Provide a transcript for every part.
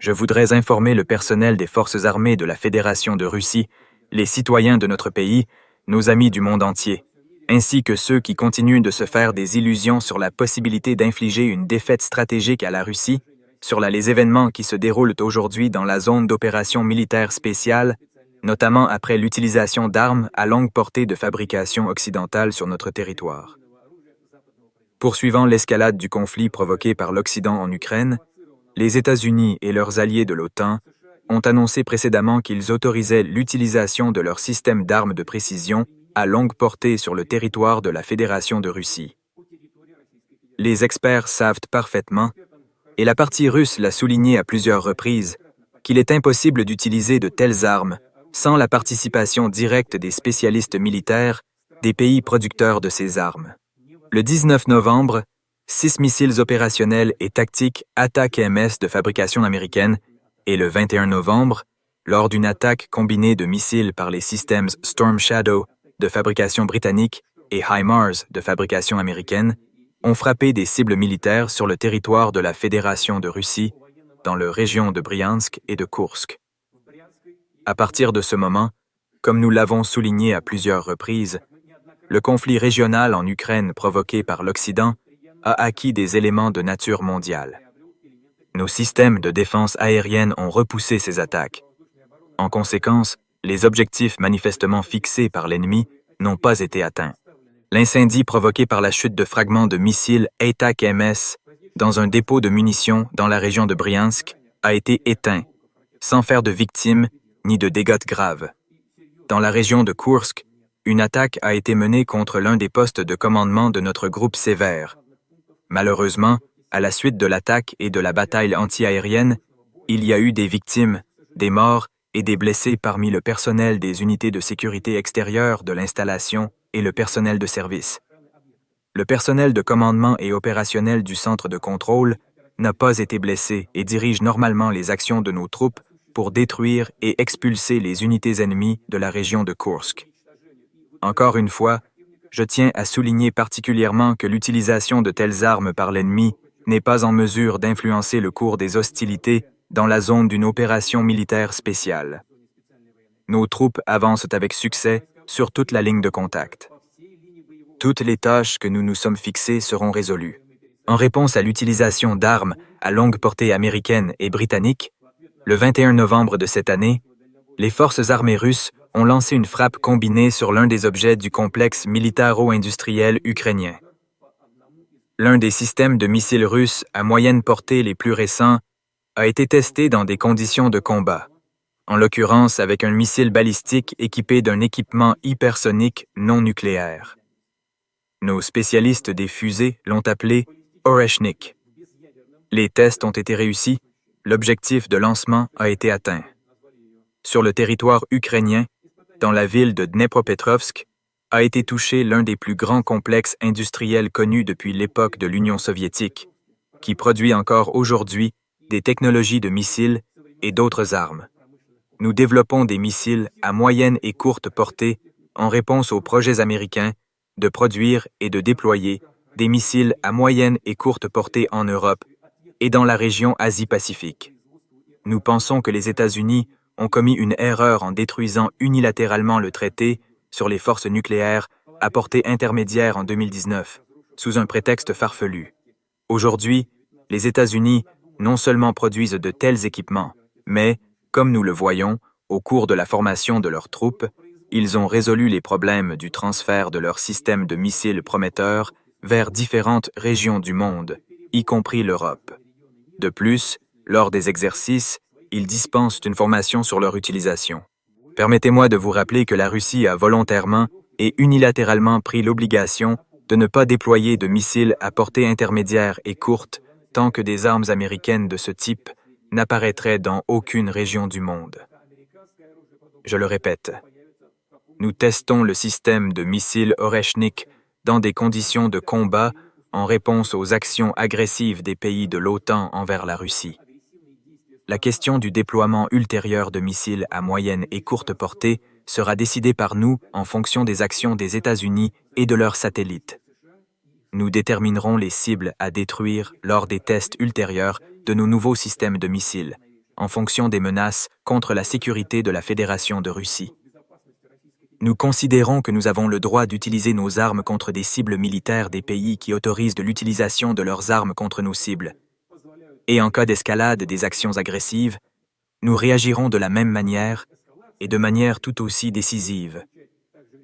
Je voudrais informer le personnel des forces armées de la Fédération de Russie, les citoyens de notre pays, nos amis du monde entier, ainsi que ceux qui continuent de se faire des illusions sur la possibilité d'infliger une défaite stratégique à la Russie, sur les événements qui se déroulent aujourd'hui dans la zone d'opération militaire spéciale, notamment après l'utilisation d'armes à longue portée de fabrication occidentale sur notre territoire. Poursuivant l'escalade du conflit provoqué par l'Occident en Ukraine, les États-Unis et leurs alliés de l'OTAN ont annoncé précédemment qu'ils autorisaient l'utilisation de leurs systèmes d'armes de précision à longue portée sur le territoire de la Fédération de Russie. Les experts savent parfaitement, et la partie russe l'a souligné à plusieurs reprises, qu'il est impossible d'utiliser de telles armes sans la participation directe des spécialistes militaires des pays producteurs de ces armes. Le 19 novembre, 6 missiles opérationnels et tactiques Attack-MS de fabrication américaine et le 21 novembre, lors d'une attaque combinée de missiles par les systèmes Storm Shadow de fabrication britannique et HIMARS de fabrication américaine, ont frappé des cibles militaires sur le territoire de la Fédération de Russie, dans les régions de Briansk et de Koursk. À partir de ce moment, comme nous l'avons souligné à plusieurs reprises, le conflit régional en Ukraine provoqué par l'Occident a acquis des éléments de nature mondiale. Nos systèmes de défense aérienne ont repoussé ces attaques. En conséquence, les objectifs manifestement fixés par l'ennemi n'ont pas été atteints. L'incendie provoqué par la chute de fragments de missiles Attack-MS dans un dépôt de munitions dans la région de Briansk a été éteint, sans faire de victimes ni de dégâts graves. Dans la région de Koursk, une attaque a été menée contre l'un des postes de commandement de notre groupe sévère. Malheureusement, à la suite de l'attaque et de la bataille anti-aérienne, il y a eu des victimes, des morts et des blessés parmi le personnel des unités de sécurité extérieure de l'installation et le personnel de service. Le personnel de commandement et opérationnel du centre de contrôle n'a pas été blessé et dirige normalement les actions de nos troupes pour détruire et expulser les unités ennemies de la région de Koursk. Encore une fois, je tiens à souligner particulièrement que l'utilisation de telles armes par l'ennemi n'est pas en mesure d'influencer le cours des hostilités dans la zone d'une opération militaire spéciale. Nos troupes avancent avec succès sur toute la ligne de contact. Toutes les tâches que nous nous sommes fixées seront résolues. En réponse à l'utilisation d'armes à longue portée américaines et britanniques, le 21 novembre de cette année, les forces armées russes ont lancé une frappe combinée sur l'un des objets du complexe militaro-industriel ukrainien. L'un des systèmes de missiles russes à moyenne portée les plus récents a été testé dans des conditions de combat, en l'occurrence avec un missile balistique équipé d'un équipement hypersonique non nucléaire. Nos spécialistes des fusées l'ont appelé Oreshnik. Les tests ont été réussis, l'objectif de lancement a été atteint. Sur le territoire ukrainien, dans la ville de Dnepropetrovsk, a été touché l'un des plus grands complexes industriels connus depuis l'époque de l'Union soviétique, qui produit encore aujourd'hui des technologies de missiles et d'autres armes. Nous développons des missiles à moyenne et courte portée en réponse aux projets américains de produire et de déployer des missiles à moyenne et courte portée en Europe et dans la région Asie-Pacifique. Nous pensons que les États-Unis ont commis une erreur en détruisant unilatéralement le traité sur les forces nucléaires à portée intermédiaire en 2019, sous un prétexte farfelu. Aujourd'hui, les États-Unis non seulement produisent de tels équipements, mais, comme nous le voyons, au cours de la formation de leurs troupes, ils ont résolu les problèmes du transfert de leurs systèmes de missiles prometteurs vers différentes régions du monde, y compris l'Europe. De plus, lors des exercices, ils dispensent une formation sur leur utilisation. Permettez-moi de vous rappeler que la Russie a volontairement et unilatéralement pris l'obligation de ne pas déployer de missiles à portée intermédiaire et courte tant que des armes américaines de ce type n'apparaîtraient dans aucune région du monde. Je le répète, nous testons le système de missiles Oreshnik dans des conditions de combat en réponse aux actions agressives des pays de l'OTAN envers la Russie. La question du déploiement ultérieur de missiles à moyenne et courte portée sera décidée par nous en fonction des actions des États-Unis et de leurs satellites. Nous déterminerons les cibles à détruire lors des tests ultérieurs de nos nouveaux systèmes de missiles, en fonction des menaces contre la sécurité de la Fédération de Russie. Nous considérons que nous avons le droit d'utiliser nos armes contre des cibles militaires des pays qui autorisent de l'utilisation de leurs armes contre nos cibles. Et en cas d'escalade des actions agressives, nous réagirons de la même manière et de manière tout aussi décisive.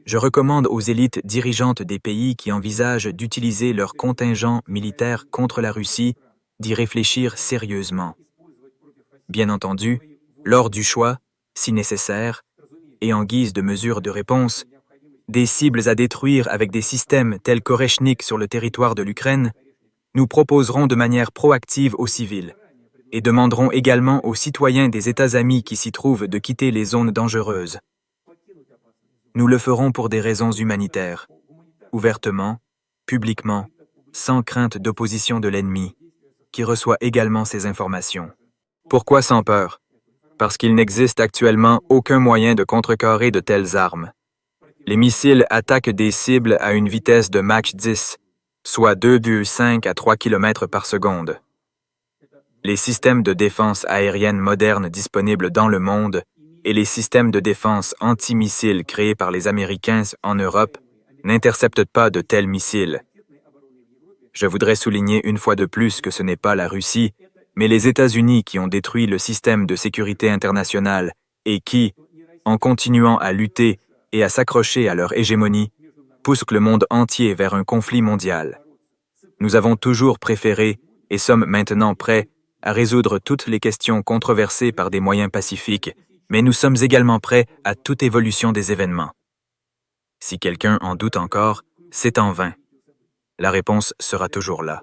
Je recommande aux élites dirigeantes des pays qui envisagent d'utiliser leurs contingents militaires contre la Russie d'y réfléchir sérieusement. Bien entendu, lors du choix, si nécessaire, et en guise de mesure de réponse, des cibles à détruire avec des systèmes tels qu'Oreshnik sur le territoire de l'Ukraine, nous proposerons de manière proactive aux civils et demanderons également aux citoyens des États amis qui s'y trouvent de quitter les zones dangereuses. Nous le ferons pour des raisons humanitaires, ouvertement, publiquement, sans crainte d'opposition de l'ennemi, qui reçoit également ces informations. Pourquoi sans peur? Parce qu'il n'existe actuellement aucun moyen de contrecarrer de telles armes. Les missiles attaquent des cibles à une vitesse de Mach 10, soit 2,5 à 3 km par seconde. Les systèmes de défense aérienne modernes disponibles dans le monde et les systèmes de défense anti-missiles créés par les Américains en Europe n'interceptent pas de tels missiles. Je voudrais souligner une fois de plus que ce n'est pas la Russie, mais les États-Unis qui ont détruit le système de sécurité internationale et qui, en continuant à lutter et à s'accrocher à leur hégémonie, poussent le monde entier vers un conflit mondial. Nous avons toujours préféré et sommes maintenant prêts à résoudre toutes les questions controversées par des moyens pacifiques, mais nous sommes également prêts à toute évolution des événements. Si quelqu'un en doute encore, c'est en vain. La réponse sera toujours là.